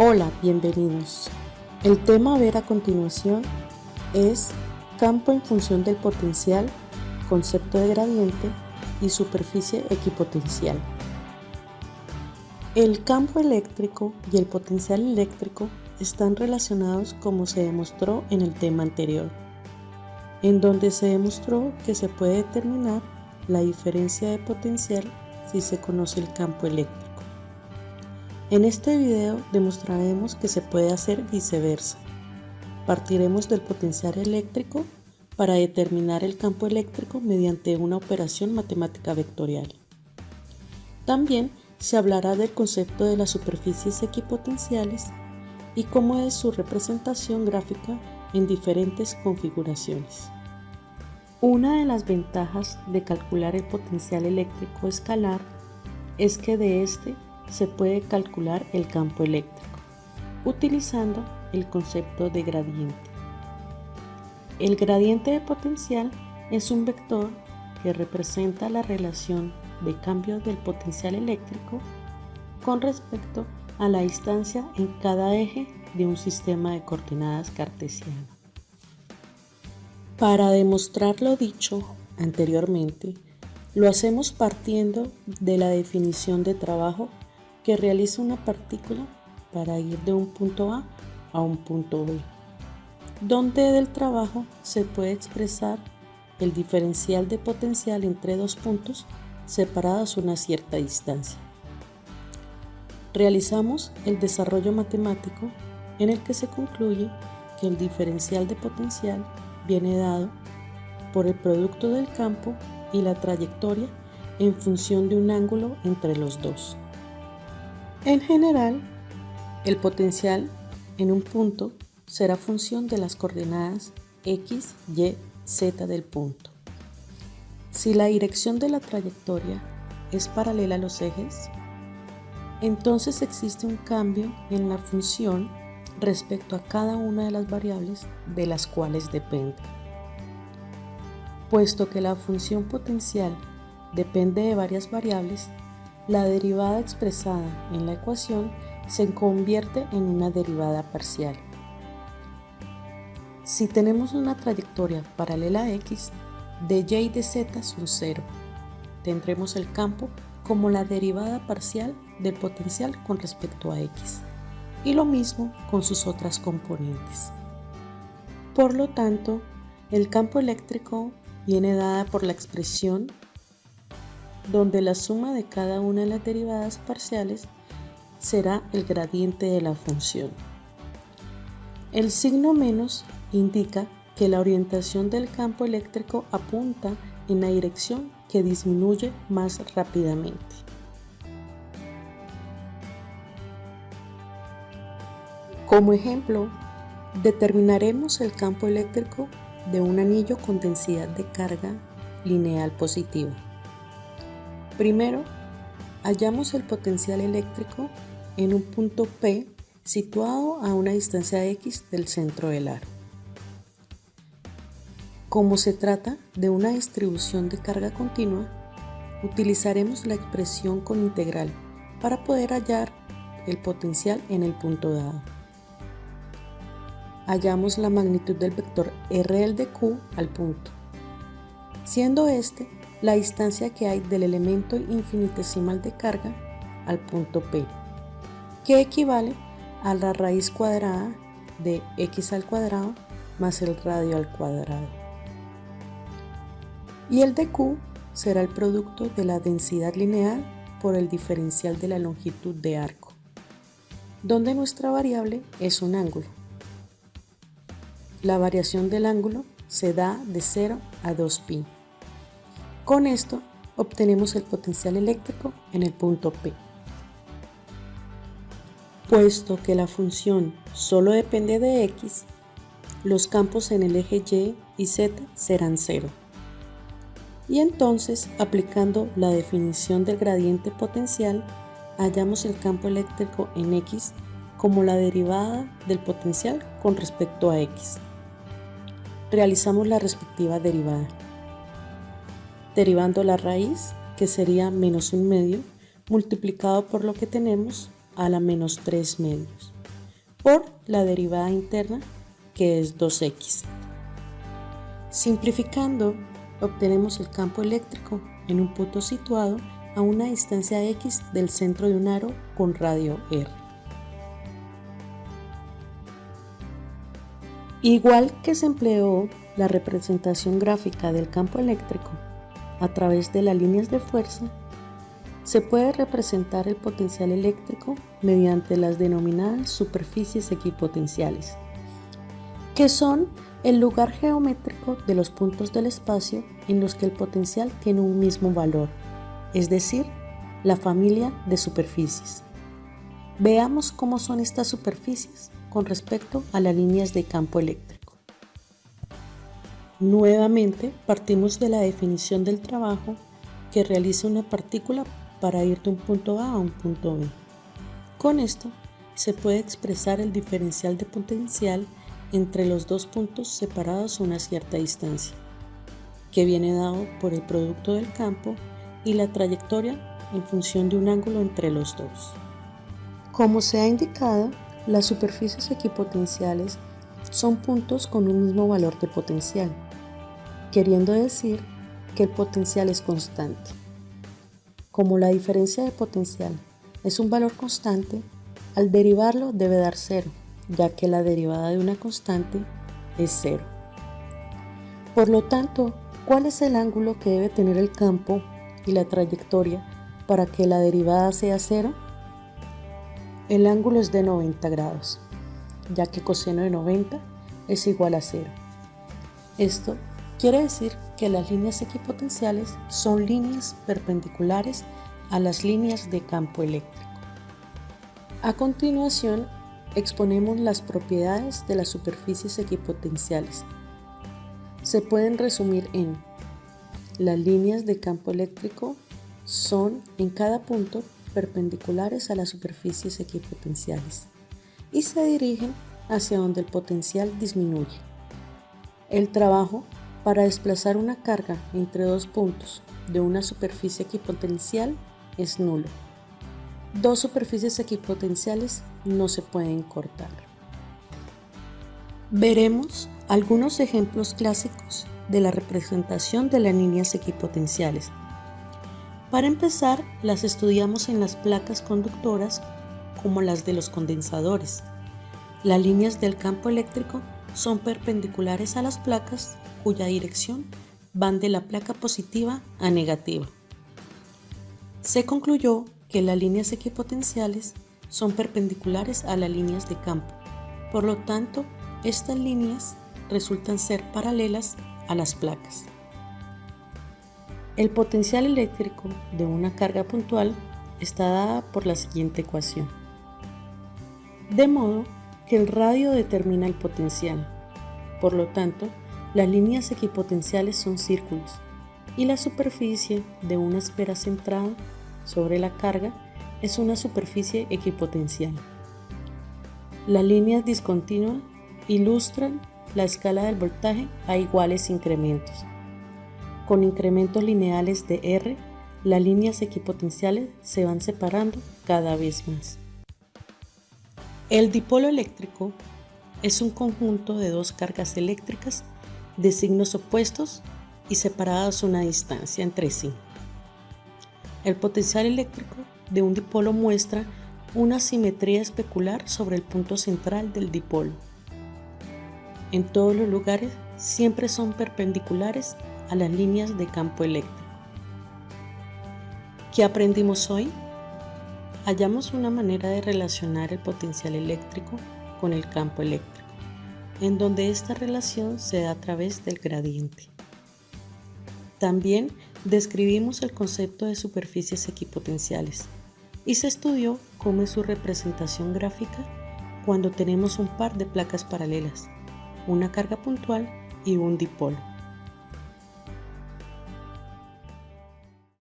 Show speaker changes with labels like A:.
A: Hola, bienvenidos. El tema a ver a continuación es campo en función del potencial, concepto de gradiente y superficie equipotencial. El campo eléctrico y el potencial eléctrico están relacionados como se demostró en el tema anterior, en donde se demostró que se puede determinar la diferencia de potencial si se conoce el campo eléctrico. En este video demostraremos que se puede hacer viceversa. Partiremos del potencial eléctrico para determinar el campo eléctrico mediante una operación matemática vectorial. También se hablará del concepto de las superficies equipotenciales y cómo es su representación gráfica en diferentes configuraciones. Una de las ventajas de calcular el potencial eléctrico escalar es que de este se puede calcular el campo eléctrico, utilizando el concepto de gradiente. El gradiente de potencial es un vector que representa la relación de cambio del potencial eléctrico con respecto a la distancia en cada eje de un sistema de coordenadas cartesiano. Para demostrar lo dicho anteriormente, lo hacemos partiendo de la definición de trabajo que realiza una partícula para ir de un punto a un punto B, donde del trabajo se puede expresar el diferencial de potencial entre dos puntos separados una cierta distancia. Realizamos el desarrollo matemático en el que se concluye que el diferencial de potencial viene dado por el producto del campo y la trayectoria en función de un ángulo entre los dos. En general, el potencial en un punto será función de las coordenadas x, y, z del punto. Si la dirección de la trayectoria es paralela a los ejes, entonces existe un cambio en la función respecto a cada una de las variables de las cuales depende. Puesto que la función potencial depende de varias variables, la derivada expresada en la ecuación se convierte en una derivada parcial. Si tenemos una trayectoria paralela a x, de y y de z son 0. Tendremos el campo como la derivada parcial del potencial con respecto a x, y lo mismo con sus otras componentes. Por lo tanto, el campo eléctrico viene dada por la expresión donde la suma de cada una de las derivadas parciales será el gradiente de la función. El signo menos indica que la orientación del campo eléctrico apunta en la dirección que disminuye más rápidamente. Como ejemplo, determinaremos el campo eléctrico de un anillo con densidad de carga lineal positiva. Primero, hallamos el potencial eléctrico en un punto P situado a una distancia x del centro del aro. Como se trata de una distribución de carga continua, utilizaremos la expresión con integral para poder hallar el potencial en el punto dado. Hallamos la magnitud del vector RL de Q al punto, siendo este la distancia que hay del elemento infinitesimal de carga al punto P, que equivale a la raíz cuadrada de x al cuadrado más el radio al cuadrado. Y el de Q será el producto de la densidad lineal por el diferencial de la longitud de arco, donde nuestra variable es un ángulo. La variación del ángulo se da de 0 a 2π. Con esto obtenemos el potencial eléctrico en el punto P. Puesto que la función solo depende de x, los campos en el eje y y z serán 0. Y entonces, aplicando la definición del gradiente potencial, hallamos el campo eléctrico en x como la derivada del potencial con respecto a x. Realizamos la respectiva derivada, derivando la raíz, que sería menos 1/2, multiplicado por lo que tenemos a la menos 3/2. por la derivada interna, que es 2x. Simplificando, obtenemos el campo eléctrico en un punto situado a una distancia x del centro de un aro con radio r. Igual que se empleó la representación gráfica del campo eléctrico a través de las líneas de fuerza, se puede representar el potencial eléctrico mediante las denominadas superficies equipotenciales, que son el lugar geométrico de los puntos del espacio en los que el potencial tiene un mismo valor, es decir, la familia de superficies. Veamos cómo son estas superficies con respecto a las líneas de campo eléctrico. Nuevamente partimos de la definición del trabajo que realiza una partícula para ir de un punto A a un punto B. Con esto se puede expresar el diferencial de potencial entre los dos puntos separados a una cierta distancia, que viene dado por el producto del campo y la trayectoria en función de un ángulo entre los dos. Como se ha indicado, las superficies equipotenciales son puntos con un mismo valor de potencial, queriendo decir que el potencial es constante. Como la diferencia de potencial es un valor constante, al derivarlo debe dar cero, ya que la derivada de una constante es cero. Por lo tanto, ¿cuál es el ángulo que debe tener el campo y la trayectoria para que la derivada sea cero? El ángulo es de 90 grados, ya que coseno de 90 es igual a 0. Esto quiere decir que las líneas equipotenciales son líneas perpendiculares a las líneas de campo eléctrico. A continuación, exponemos las propiedades de las superficies equipotenciales. Se pueden resumir en: las líneas de campo eléctrico son en cada punto perpendiculares a las superficies equipotenciales y se dirigen hacia donde el potencial disminuye. El trabajo para desplazar una carga entre dos puntos de una superficie equipotencial es nulo. Dos superficies equipotenciales no se pueden cortar. Veremos algunos ejemplos clásicos de la representación de las líneas equipotenciales. Para empezar, las estudiamos en las placas conductoras como las de los condensadores. Las líneas del campo eléctrico son perpendiculares a las placas cuya dirección van de la placa positiva a negativa. Se concluyó que las líneas equipotenciales son perpendiculares a las líneas de campo, por lo tanto, estas líneas resultan ser paralelas a las placas. El potencial eléctrico de una carga puntual está dada por la siguiente ecuación, de modo que el radio determina el potencial. Por lo tanto, las líneas equipotenciales son círculos y la superficie de una esfera centrada sobre la carga es una superficie equipotencial. Las líneas discontinuas ilustran la escala del voltaje a iguales incrementos. Con incrementos lineales de R, las líneas equipotenciales se van separando cada vez más. El dipolo eléctrico es un conjunto de dos cargas eléctricas de signos opuestos y separadas una distancia entre sí. El potencial eléctrico de un dipolo muestra una simetría especular sobre el punto central del dipolo. En todos los lugares siempre son perpendiculares a las líneas de campo eléctrico. ¿Qué aprendimos hoy? Hallamos una manera de relacionar el potencial eléctrico con el campo eléctrico, en donde esta relación se da a través del gradiente. También describimos el concepto de superficies equipotenciales y se estudió cómo es su representación gráfica cuando tenemos un par de placas paralelas, una carga puntual y un dipolo.